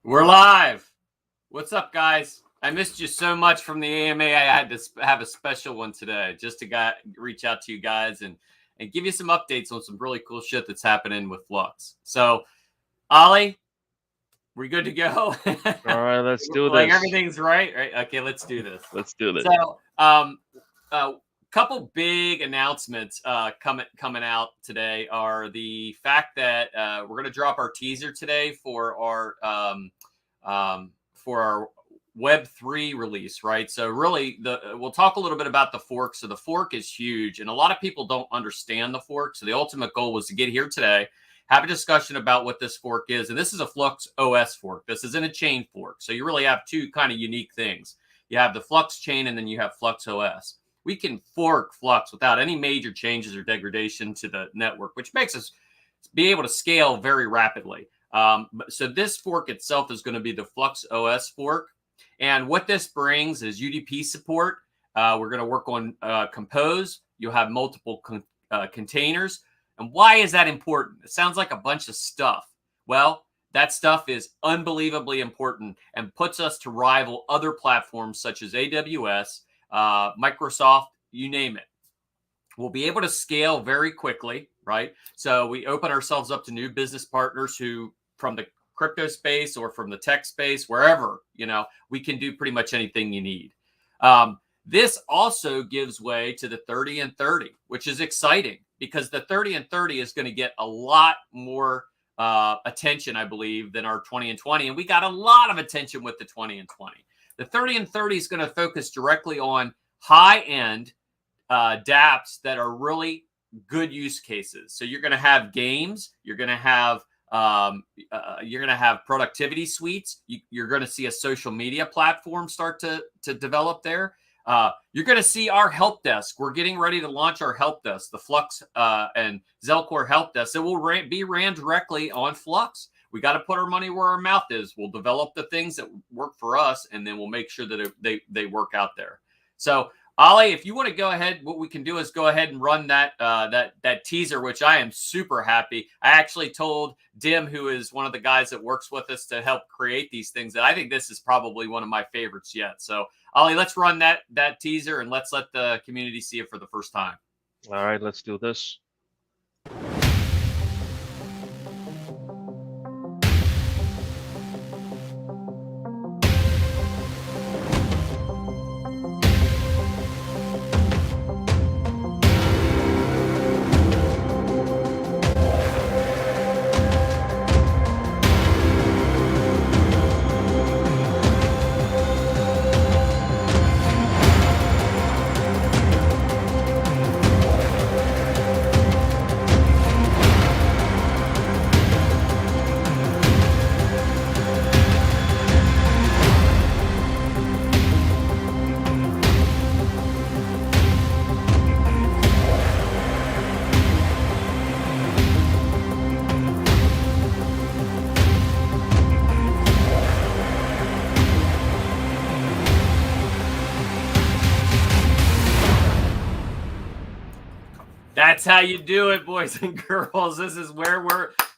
We're live. What's up, guys? I missed you so much from the AMA. I had to have a special one today just to reach out to you guys and give you some updates on some really cool shit that's happening with Flux. So, Ollie, we good to go? All right, let's do Like this. everything's right? Okay, let's do this. Let's do this. So, couple big announcements coming out today are the fact that we're going to drop our teaser today for our Web3 release, right? So really, we'll talk a little bit about the fork. So the fork is huge, and a lot of people don't understand the fork. So the ultimate goal was to get here today, have a discussion about what this fork is, and this is a Flux OS fork. This isn't a chain fork. So you really have two kind of unique things. You have the Flux chain, and then you have Flux OS. We can fork Flux without any major changes or degradation to the network, which makes us be able to scale very rapidly. So this fork itself is going to be the Flux OS fork. And what this brings is UDP support. We're going to work on Compose. You'll have multiple containers. And why is that important? It sounds like a bunch of stuff. Well, that stuff is unbelievably important and puts us to rival other platforms such as AWS, Microsoft, you name it. We'll be able to scale very quickly, right? So we open ourselves up to new business partners who, from the crypto space or from the tech space, wherever, we can do pretty much anything you need. This also gives way to the 30 and 30, which is exciting because the 30 and 30 is going to get a lot more attention, I believe, than our 20 and 20. And we got a lot of attention with the 20 and 20. The 30 and 30 is going to focus directly on high-end dApps that are really good use cases. So you're going to have games, you're going to have productivity suites. You're going to see a social media platform start to develop there. You're going to see our help desk. We're getting ready to launch our help desk, the Flux and Zelcore help desk. It will be ran directly on Flux. We got to put our money where our mouth is. We'll develop the things that work for us, and then we'll make sure that they work out there. So, Ollie, if you want to go ahead, what we can do is go ahead and run that teaser, which I am super happy. I actually told Dim, who is one of the guys that works with us to help create these things, that I think this is probably one of my favorites yet. So, Ollie, let's run that teaser and let's let the community see it for the first time. All right, let's do this. That's how you do it, boys and girls. This is where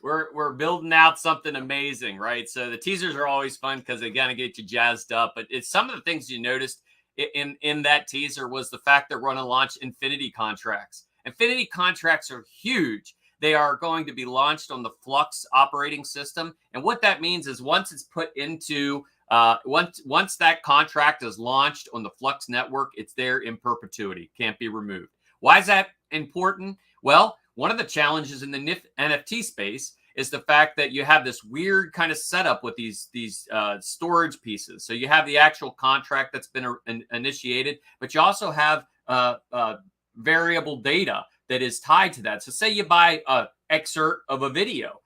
we're building out something amazing, right? So the teasers are always fun because they kind of get you jazzed up. But it's some of the things you noticed in that teaser was the fact that we're going to launch Infinity contracts. Infinity contracts are huge. They are going to be launched on the Flux operating system, and what that means is once it's put into once that contract is launched on the Flux network, it's there in perpetuity, can't be removed. Why is that important? Well, one of the challenges in the NFT space is the fact that you have this weird kind of setup with these storage pieces. So you have the actual contract that's been initiated, but you also have variable data that is tied to that. So say you buy an excerpt of a video,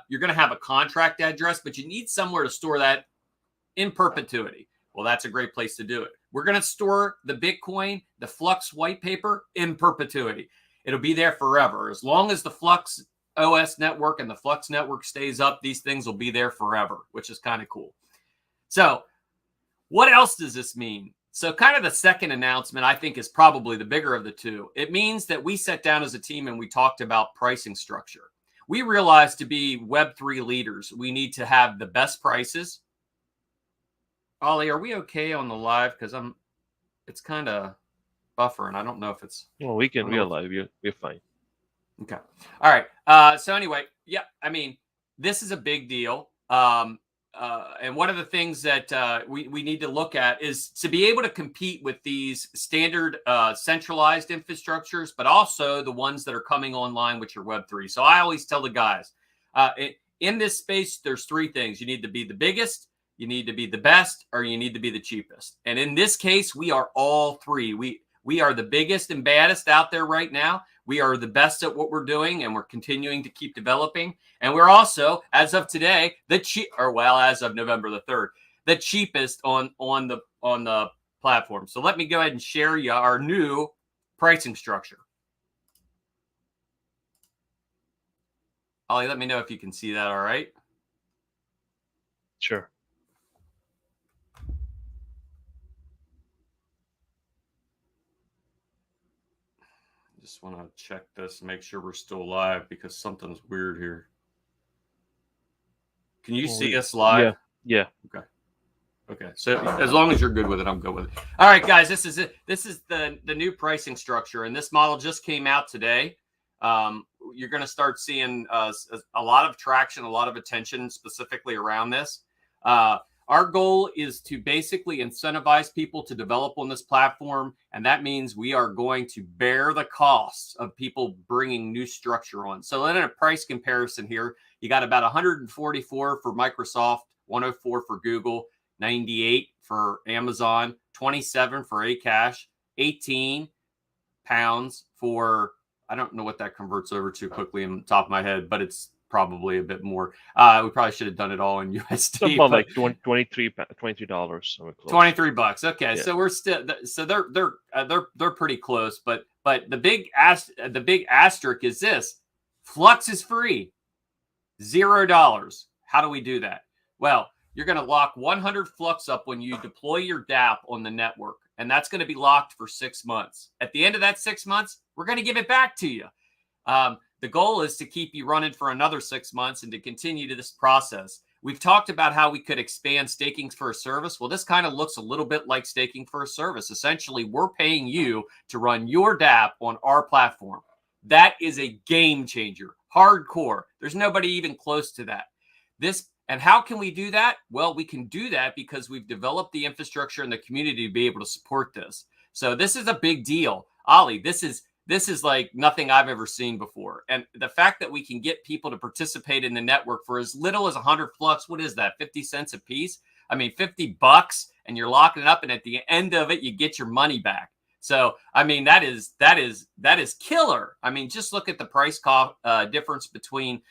you're going to have a contract address, but you need somewhere to store that in perpetuity. Well, that's a great place to do it. We're going to store the Bitcoin, the Flux white paper in perpetuity. It'll be there forever. As long as the Flux OS network and the Flux network stays up, these things will be there forever, which is kind of cool. So what else does this mean? So kind of the second announcement, I think, is probably the bigger of the two. It means that we sat down as a team and we talked about pricing structure. we realize to be Web3 leaders, we need to have the best prices. Ollie, are we okay on the live? Because it's kind of buffering. I don't know if it's. Well, we are live. We're fine. Okay. All right. So anyway, yeah, I mean, this is a big deal. And one of the things that we need to look at is to be able to compete with these standard centralized infrastructures, but also the ones that are coming online, which are Web3. So I always tell the guys in this space, there's three things. You need to be the biggest, you need to be the best, or you need to be the cheapest. And in this case, we are all three. We are the biggest and baddest out there right now. We are the best at what we're doing, and we're continuing to keep developing. And we're also, as of today, as of November the 3rd, the cheapest on the platform. So let me go ahead and share you our new pricing structure. Ollie, let me know if you can see that. All right. Sure. Just want to check this and make sure we're still live because something's weird here. Can you see us live? Yeah. Okay. So as long as you're good with it, I'm good with it. All right, guys, this is it. This is the new pricing structure, and this model just came out today. You're going to start seeing a lot of traction, a lot of attention specifically around this. Our goal is to basically incentivize people to develop on this platform, and that means we are going to bear the costs of people bringing new structure on. So in a price comparison here, you got about 144 for Microsoft, 104 for Google, 98 for Amazon, 27 for Akash, 18 pounds for, I don't know what that converts over to quickly on the top of my head, but it's probably a bit more. We probably should have done it all in USD. About like $23. $23. Okay, yeah. So we're still, so they're pretty close. But the big asterisk is this: Flux is free, $0. How do we do that? Well, you're going to lock 100 Flux up when you deploy your dApp on the network, and that's going to be locked for 6 months. At the end of that 6 months, we're going to give it back to you. The goal is to keep you running for another 6 months and to continue to this process. We've talked about how we could expand staking for a service. Well, this kind of looks a little bit like staking for a service. Essentially, we're paying you to run your dApp on our platform. That is a game changer, hardcore. There's nobody even close to that. And how can we do that? Well, we can do that because we've developed the infrastructure and the community to be able to support this. So this is a big deal. Ollie, this is like nothing I've ever seen before. And the fact that we can get people to participate in the network for as little as 100 Flux, what is that, 50 cents a piece? I mean, $50, and you're locking it up, and at the end of it, you get your money back. So, I mean, that is killer. I mean, just look at the price cost difference between,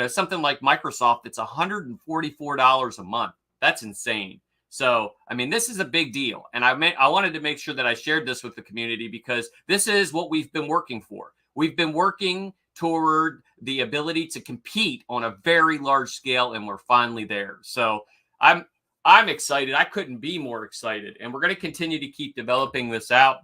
something like Microsoft. It's $144 a month. That's insane. So, I mean, this is a big deal. And I wanted to make sure that I shared this with the community because this is what we've been working for. We've been working toward the ability to compete on a very large scale, and we're finally there. So I'm excited. I couldn't be more excited. And we're going to continue to keep developing this out.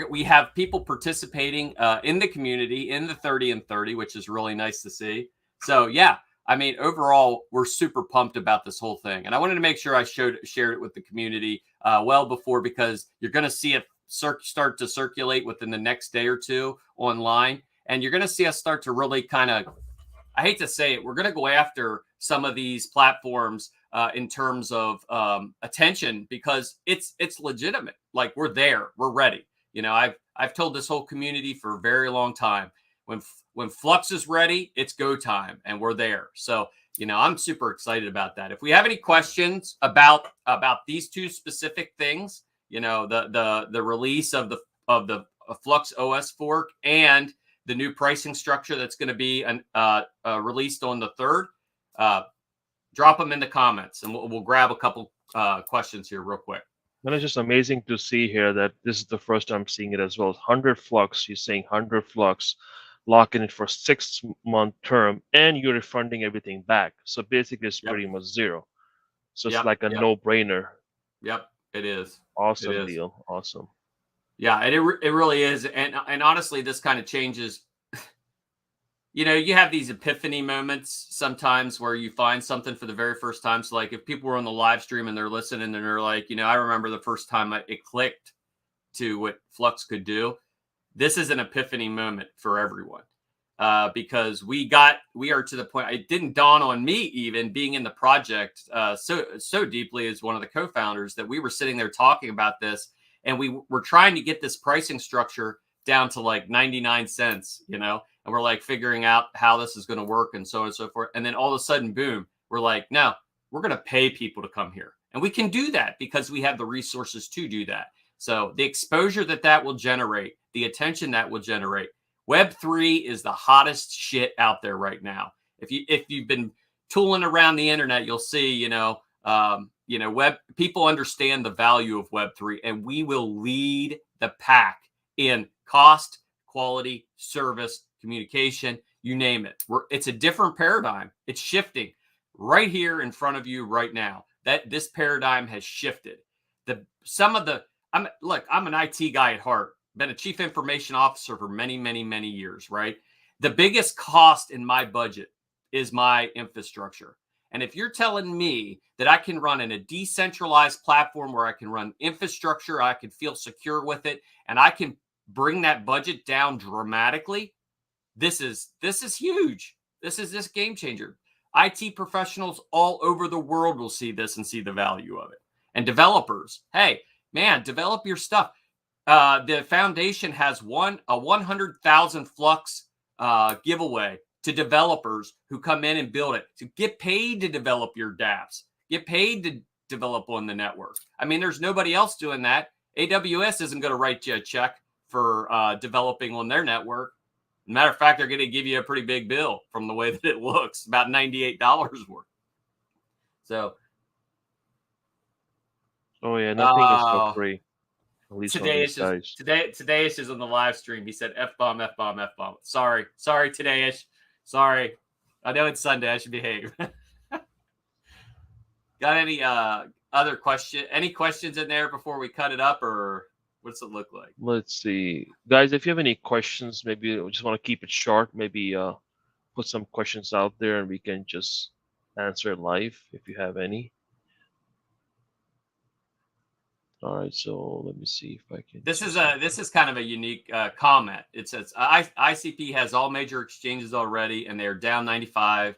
We have people participating in the community in the 30 and 30, which is really nice to see. So, yeah. I mean, overall, we're super pumped about this whole thing. And I wanted to make sure I shared it with the community well before, because you're going to see it start to circulate within the next day or two online. And you're going to see us start to really kind of, I hate to say it, we're going to go after some of these platforms in terms of attention, because it's legitimate. Like, we're there. We're ready. I've told this whole community for a very long time, when Flux is ready, it's go time, and we're there. So, I'm super excited about that. If we have any questions about these two specific things, the release of the Flux OS fork and the new pricing structure that's going to be released on the 3rd, drop them in the comments, and we'll grab a couple questions here real quick. And it's just amazing to see here that this is the first time seeing it as well. 100 Flux, you're saying 100 Flux, locking it for 6-month term, and you're refunding everything back. So basically, it's pretty much zero. So it's like a no-brainer. Yep, it is. Awesome deal. Awesome. Yeah, and it really is. And honestly, this kind of changes. you have these epiphany moments sometimes where you find something for the very first time. So, like, if people were on the live stream and they're listening and they're like, I remember the first time it clicked to what Flux could do. This is an epiphany moment for everyone, because we are to the point. It didn't dawn on me, even being in the project so deeply as one of the co-founders, that we were sitting there talking about this, and we were trying to get this pricing structure down to like 99 cents, and we're like figuring out how this is going to work and so on and so forth. And then all of a sudden, boom, we're like, no, we're going to pay people to come here. And we can do that because we have the resources to do that. So the exposure that will generate, the attention that will generate. Web3 is the hottest shit out there right now. If you've been tooling around the internet, you'll see, web people understand the value of Web3, and we will lead the pack in cost, quality, service, communication, you name it. It's a different paradigm. It's shifting right here in front of you right now. That this paradigm has shifted. I'm an IT guy at heart. Been a chief information officer for many, many, many years, right? The biggest cost in my budget is my infrastructure. And if you're telling me that I can run in a decentralized platform where I can run infrastructure, I can feel secure with it, and I can bring that budget down dramatically, this is huge. This is this game changer. IT professionals all over the world will see this and see the value of it. And developers, hey, man, develop your stuff. The foundation has a 100,000 Flux giveaway to developers who come in and build it. To get paid to develop your dApps, get paid to develop on the network. I mean, there's nobody else doing that. AWS isn't going to write you a check for developing on their network. Matter of fact, they're going to give you a pretty big bill from the way that it looks, about $98 worth. So, Oh yeah, nothing is for free. At least on these guys. Today's is on the live stream. He said F-bomb, F-bomb, F-bomb. Sorry, Todayish. Sorry. I know it's Sunday. I should behave. Got any any questions in there before we cut it up, or what's it look like? Let's see. Guys, if you have any questions, maybe we just want to keep it short, maybe put some questions out there and we can just answer live if you have any. All right, so let me see if I can. This is kind of a unique comment. It says ICP has all major exchanges already, and they are down 95%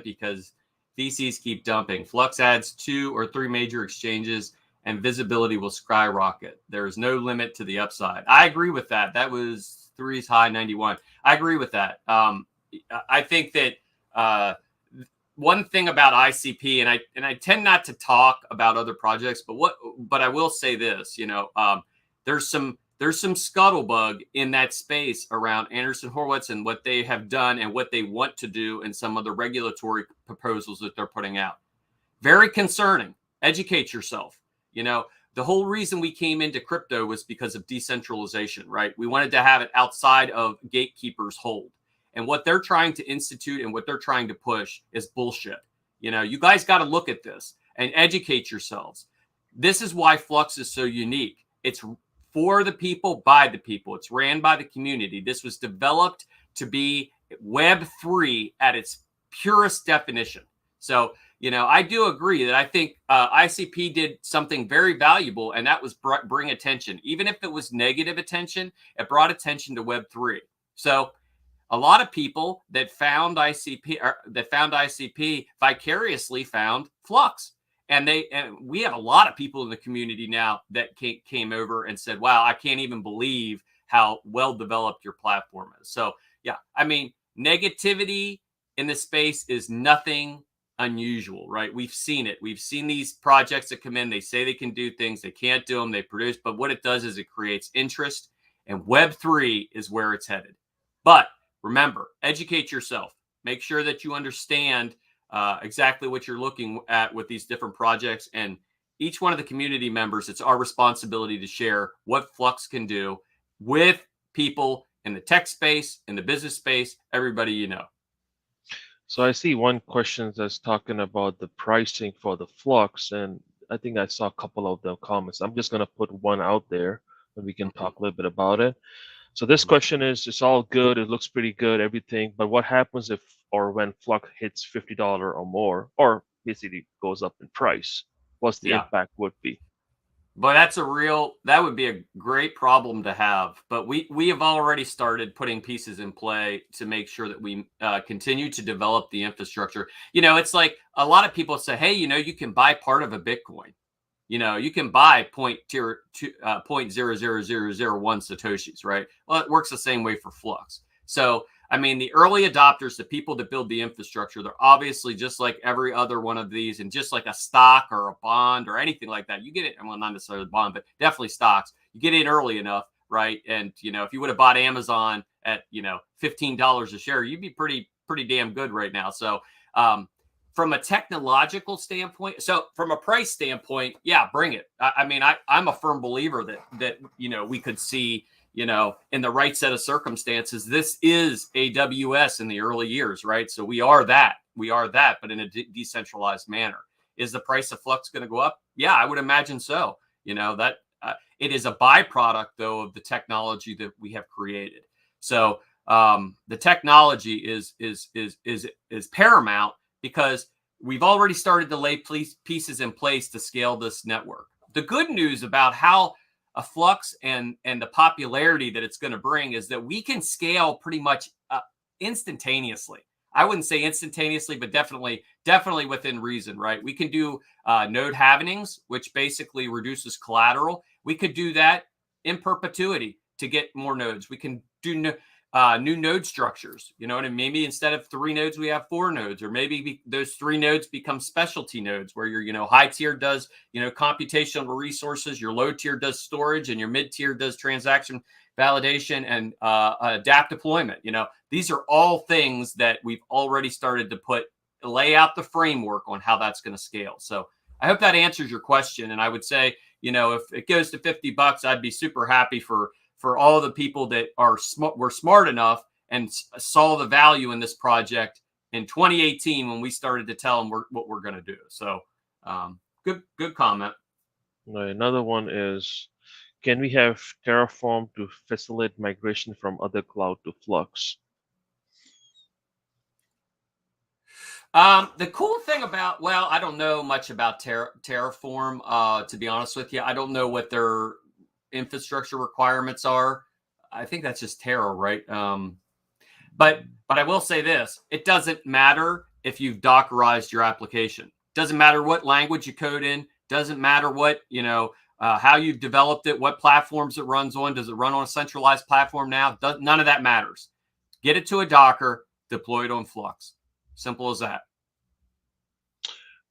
because VCs keep dumping. Flux adds 2 or 3 major exchanges, and visibility will skyrocket. There is no limit to the upside. I agree with that. That was 3's high 91. I agree with that. I think that one thing about ICP, and I tend not to talk about other projects, but I will say this, there's some scuttlebug in that space around Anderson Horowitz and what they have done and what they want to do and some of the regulatory proposals that they're putting out. Very concerning. Educate yourself. The whole reason we came into crypto was because of decentralization, right? We wanted to have it outside of gatekeepers' hold. And what they're trying to institute and what they're trying to push is bullshit. You guys got to look at this and educate yourselves. This is why Flux is so unique. It's for the people, by the people. It's ran by the community. This was developed to be Web3 at its purest definition. So, I do agree that I think ICP did something very valuable, and that was bring attention. Even if it was negative attention, it brought attention to Web3. So, a lot of people that found ICP vicariously found Flux, and we have a lot of people in the community now that came over and said, "Wow, I can't even believe how well developed your platform is." So yeah, I mean, negativity in the space is nothing unusual, right? We've seen it. We've seen these projects that come in. They say they can do things, they can't do them. They produce, but what it does is it creates interest, and Web3 is where it's headed. But remember, educate yourself. Make sure that you understand exactly what you're looking at with these different projects. And each one of the community members, it's our responsibility to share what Flux can do with people in the tech space, in the business space, everybody you know. So I see one question that's talking about the pricing for the Flux, and I think I saw a couple of the comments. I'm just going to put one out there and we can talk a little bit about it. So this question is, it's all good, it looks pretty good, everything, but what happens if or when Flux hits $50 or more, or basically goes up in price? What's the Yeah. impact would be? But that would be a great problem to have. But we have already started putting pieces in play to make sure that we continue to develop the infrastructure. It's like a lot of people say, hey, you can buy part of a Bitcoin. You can buy 0.00001 Satoshis, right? Well, it works the same way for Flux. So, I mean, the early adopters, the people that build the infrastructure, they're obviously just like every other one of these, and just like a stock or a bond or anything like that. You get it, well, not necessarily a bond, but definitely stocks. You get in early enough, right? And if you would have bought Amazon at $15 a share, you'd be pretty damn good right now. So, from a technological standpoint, so from a price standpoint, yeah, bring it. I mean, I'm a firm believer that we could see, in the right set of circumstances, this is AWS in the early years, right? So we are that, but in a decentralized manner. Is the price of Flux going to go up? Yeah, I would imagine so. That it is a byproduct though of the technology that we have created. So the technology is paramount, because we've already started to lay pieces in place to scale this network. The good news about how a Flux and the popularity that it's going to bring is that we can scale pretty much instantaneously. I wouldn't say instantaneously, but definitely within reason, right? We can do node halvenings, which basically reduces collateral. We could do that in perpetuity to get more nodes. We can do new node structures. You know what I mean? Maybe instead of 3 nodes, we have 4 nodes, or maybe those 3 nodes become specialty nodes where your high tier does computational resources, your low tier does storage, and your mid tier does transaction validation and adapt deployment. These are all things that we've already started to lay out the framework on how that's going to scale. So I hope that answers your question. And I would say, if it goes to $50, I'd be super happy for all the people that were smart enough and saw the value in this project in 2018 when we started to tell them what we're going to do. So good comment. Another one is, can we have Terraform to facilitate migration from other cloud to Flux? The cool thing about, I don't know much about Terraform, to be honest with you. I don't know what their infrastructure requirements are. I think that's just Terra, right? But I will say this: it doesn't matter if you've Dockerized your application. Doesn't matter what language you code in. Doesn't matter what how you've developed it, what platforms it runs on. Does it run on a centralized platform now? None of that matters. Get it to a Docker, deploy it on Flux. Simple as that.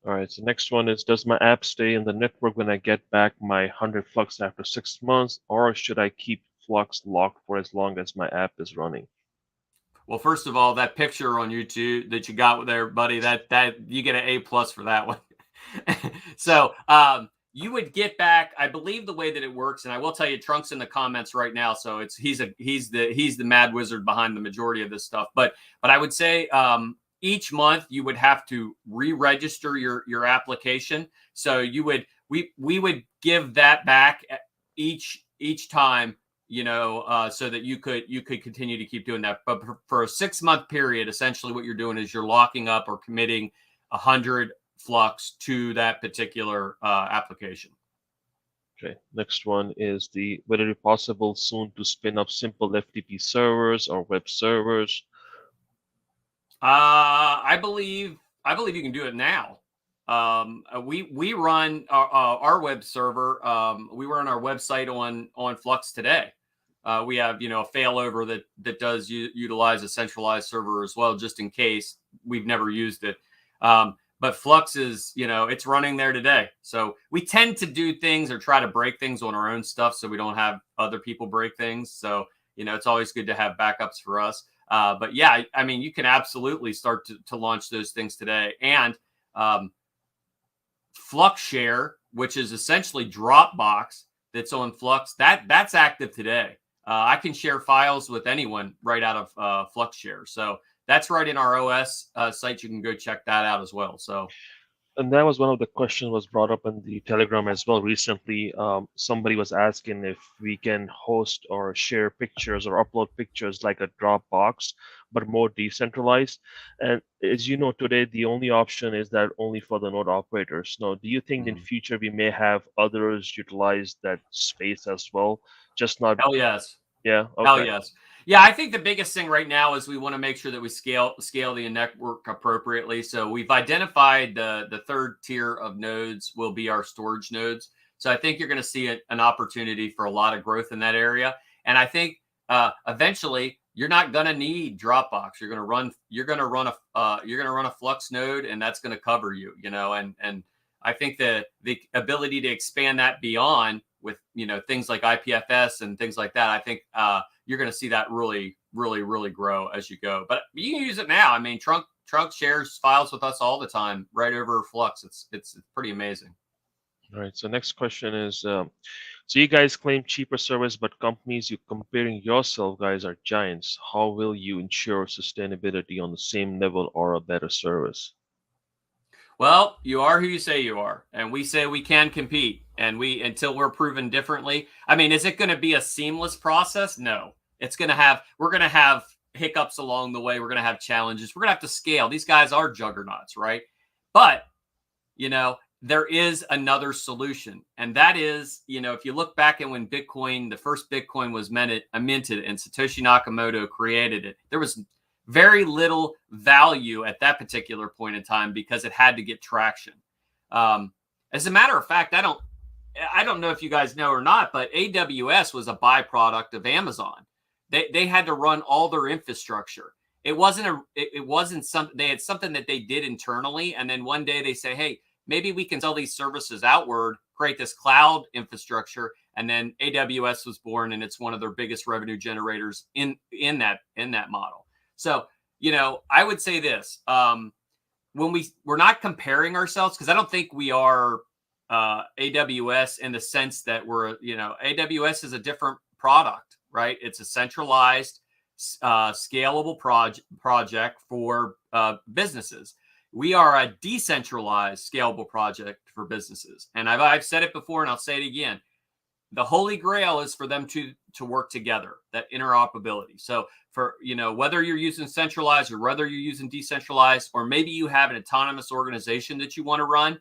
All right, so next one is, does my app stay in the network when I get back my 100 Flux after 6 months, or should I keep Flux locked for as long as my app is running? Well, first of all, that picture on YouTube that you got there, buddy, that you get an A+ for that one. So you would get back, I believe the way that it works, and I will tell you, Trunk's in the comments right now, so he's the mad wizard behind the majority of this stuff. But I would say each month you would have to re-register your application. So we would give that back each time, so that you could continue to keep doing that. But for a 6-month period, essentially what you're doing is you're locking up or committing 100 Flux to that particular application. Okay, next one is, will it be possible soon to spin up simple FTP servers or web servers? I believe you can do it now. We run our web server. We run our website on Flux today. We have a failover that does utilize a centralized server as well, just in case. We've never used it. But Flux is, it's running there today. So we tend to do things or try to break things on our own stuff so we don't have other people break things. So, it's always good to have backups for us. But yeah, I mean, you can absolutely start to launch those things today. And Flux Share, which is essentially Dropbox that's on Flux, that's active today. I can share files with anyone right out of Flux Share. So that's right in our OS site. You can go check that out as well. So And that was one of the questions was brought up in the Telegram as well recently. Somebody was asking if we can host or share pictures or upload pictures like a Dropbox, but more decentralized. And as you know, today the only option is that only for the node operators. Now, do you think in Mm. future we may have others utilize that space as well? Just not, Hell yes. yeah, Hell okay. yes. Yeah, I think the biggest thing right now is we want to make sure that we scale the network appropriately. So we've identified the third tier of nodes will be our storage nodes. So I think you're going to see an opportunity for a lot of growth in that area. And I think eventually you're not going to need Dropbox. You're going to run a Flux node, and that's going to cover you. And I think the ability to expand that beyond with things like IPFS and things like that. I think you're going to see that really, really, really grow as you go. But you can use it now. I mean, Trunk shares files with us all the time, right over Flux. It's pretty amazing. All right. So next question is, so you guys claim cheaper service, but companies you're comparing yourself guys are giants. How will you ensure sustainability on the same level or a better service? Well, you are who you say you are, and we say we can compete, and we until we're proven differently. I mean, is it going to be a seamless process? No, it's going to have. We're going to have hiccups along the way. We're going to have challenges. We're going to have to scale. These guys are juggernauts, right? But there is another solution. And that is, if you look back at when the first Bitcoin was minted and Satoshi Nakamoto created it, there was very little value at that particular point in time because it had to get traction. As a matter of fact, I don't know if you guys know or not, but AWS was a byproduct of Amazon. They had to run all their infrastructure. It wasn't something they had something that they did internally, and then one day they say, hey, maybe we can sell these services outward, create this cloud infrastructure, and then AWS was born, and it's one of their biggest revenue generators in that model. So, I would say this: when we're not comparing ourselves, because I don't think we are AWS in the sense that AWS is a different product, right? It's a centralized, scalable project for businesses. We are a decentralized, scalable project for businesses. And I've said it before, and I'll say it again. The holy grail is for them to work together, that interoperability. So for whether you're using centralized or whether you're using decentralized, or maybe you have an autonomous organization that you want to run,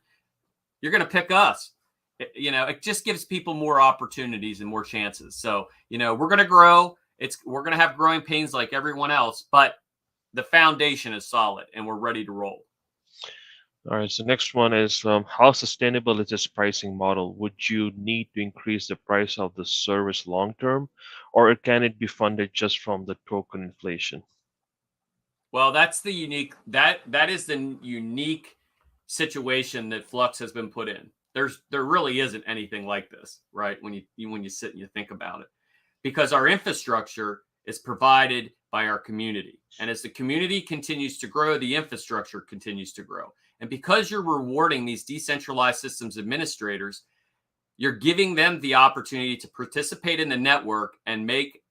you're going to pick us. It just gives people more opportunities and more chances. So we're going to grow. We're going to have growing pains like everyone else, but the foundation is solid and we're ready to roll. All right. So next one is, how sustainable is this pricing model? Would you need to increase the price of the service long term, or can it be funded just from the token inflation? Well, that is the unique situation that Flux has been put in. There really isn't anything like this, right? When you sit and you think about it, because our infrastructure is provided by our community, and as the community continues to grow, the infrastructure continues to grow, and because you're rewarding these decentralized systems administrators, you're giving them the opportunity to participate in the network and make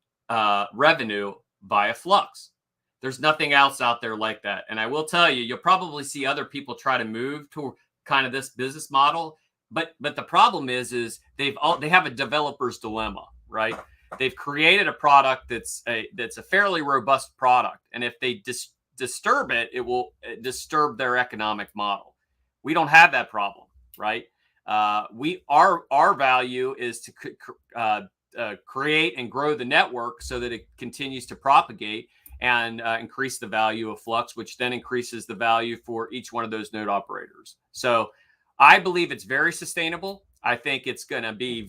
revenue via Flux. There's nothing else out there like that. And I will tell you, you'll probably see other people try to move to kind of this business model. But the problem is they have a developer's dilemma, right? They've created a product that's a fairly robust product, and if they disturb it, it will disturb their economic model. We don't have that problem, right? Our value is to create and grow the network so that it continues to propagate and increase the value of Flux, which then increases the value for each one of those node operators. So I believe it's very sustainable. I think it's going to be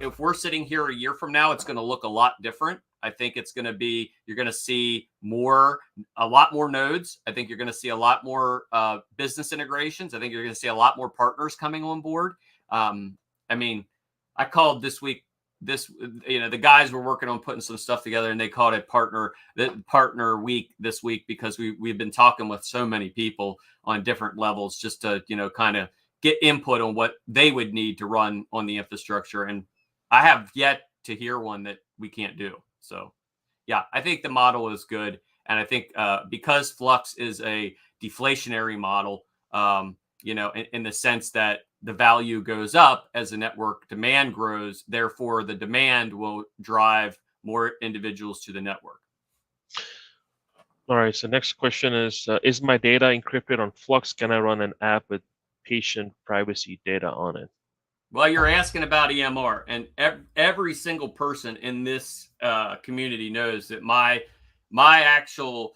if we're sitting here a year from now, it's going to look a lot different. I think it's going to be, you're going to see a lot more nodes. I think you're going to see a lot more business integrations. I think you're going to see a lot more partners coming on board. I mean, I called this week, the guys were working on putting some stuff together, and they called it partner week this week, because we've been talking with so many people on different levels just to, kind of get input on what they would need to run on the infrastructure. And I have yet to hear one that we can't do. So yeah, I think the model is good. And I think because Flux is a deflationary model, in the sense that the value goes up as the network demand grows. Therefore, the demand will drive more individuals to the network. All right. So next question is my data encrypted on Flux? Can I run an app with patient privacy data on it? Well, you're asking about EMR, and every single person in this community knows that my actual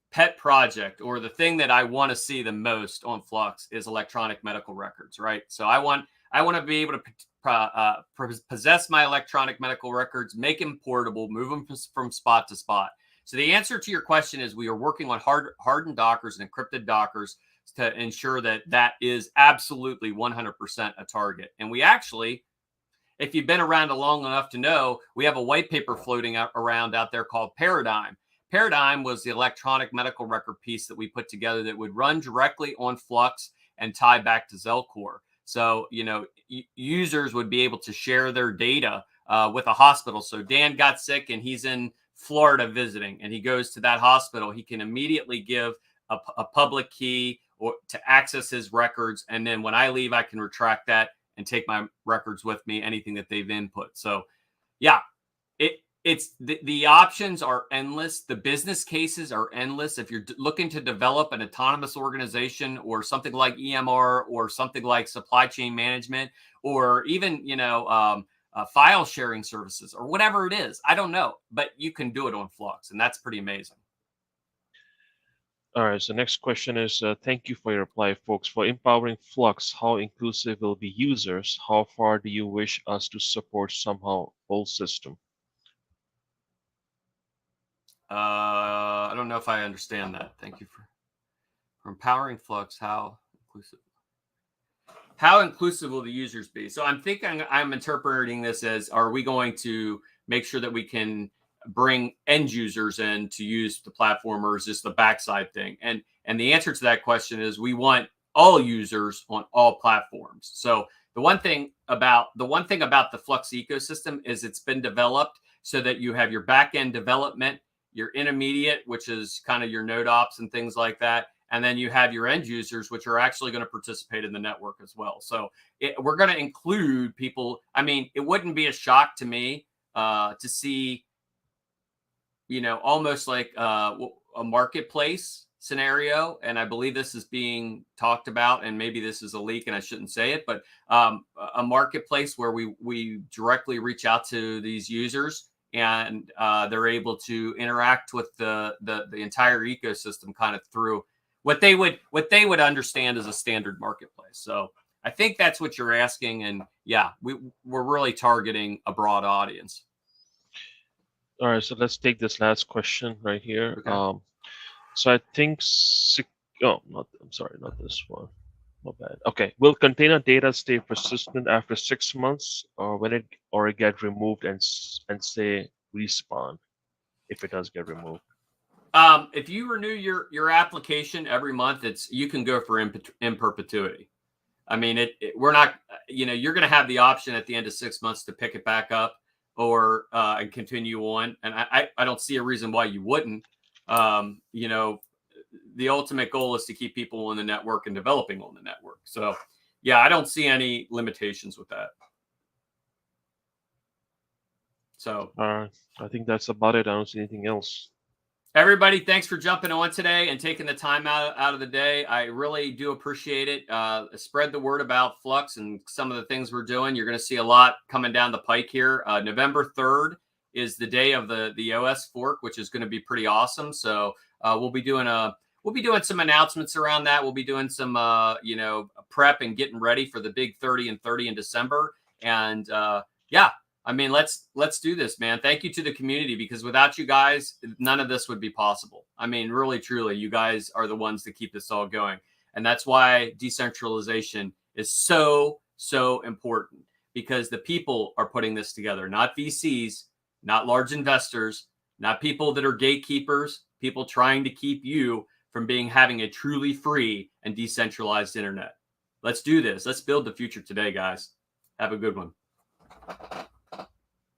pet project, or the thing that I want to see the most on Flux, is electronic medical records, right? So I want to be able to possess my electronic medical records, make them portable, move them from spot to spot. So the answer to your question is we are working on hardened Dockers and encrypted Dockers to ensure that that is absolutely 100% a target. And we actually, if you've been around long enough to know, we have a white paper floating around out there called Paradigm. Paradigm was the electronic medical record piece that we put together that would run directly on Flux and tie back to Zelcore. So, users would be able to share their data with a hospital. So Dan got sick and he's in Florida visiting, and he goes to that hospital. He can immediately give a public key or to access his records. And then when I leave, I can retract that and take my records with me, anything that they've input. So yeah, it's the options are endless. The business cases are endless. If you're looking to develop an autonomous organization or something like EMR or something like supply chain management, or even, file sharing services or whatever it is, I don't know, but you can do it on Flux, and that's pretty amazing. All right. So next question is, thank you for your reply, folks. For empowering Flux, how inclusive will be users? How far do you wish us to support somehow whole system? I don't know if I understand that. Thank you for empowering Flux. How inclusive will the users be? So I'm interpreting this as, are we going to make sure that we can bring end users in to use the platform, or is this the backside thing? And the answer to that question is we want all users on all platforms. So the one thing about the Flux ecosystem is it's been developed so that you have your back end development, your intermediate, which is kind of your node ops and things like that. And then you have your end users, which are actually going to participate in the network as well. So we're going to include people. I mean, it wouldn't be a shock to me to see, almost like a marketplace scenario. And I believe this is being talked about, and maybe this is a leak and I shouldn't say it, but a marketplace where we directly reach out to these users, and they're able to interact with the entire ecosystem kind of through what they would understand as a standard marketplace. So I think that's what you're asking. And yeah, we're really targeting a broad audience. All right, so let's take this last question right here. Okay. So I think, not this one. Not bad. Okay, will container data stay persistent after 6 months, or when it get removed and say respawn if it does get removed? If you renew your application every month, you can go for in perpetuity. I mean, we're not, you're going to have the option at the end of 6 months to pick it back up or and continue on. And I don't see a reason why you wouldn't. The ultimate goal is to keep people on the network and developing on the network. So yeah, I don't see any limitations with that. So I think that's about it. I don't see anything else. Everybody, thanks for jumping on today and taking the time out of the day. I really do appreciate it. Spread the word about Flux and some of the things we're doing. You're going to see a lot coming down the pike here. November 3rd is the day of the OS fork, which is going to be pretty awesome. So we'll be doing some announcements around that. We'll be doing some prep and getting ready for the big 30 and 30 in December. And yeah. I mean, let's do this, man. Thank you to the community, because without you guys, none of this would be possible. I mean, really, truly, you guys are the ones that keep this all going. And that's why decentralization is so, so important, because the people are putting this together, not VCs, not large investors, not people that are gatekeepers, people trying to keep you from having a truly free and decentralized internet. Let's do this. Let's build the future today, guys. Have a good one.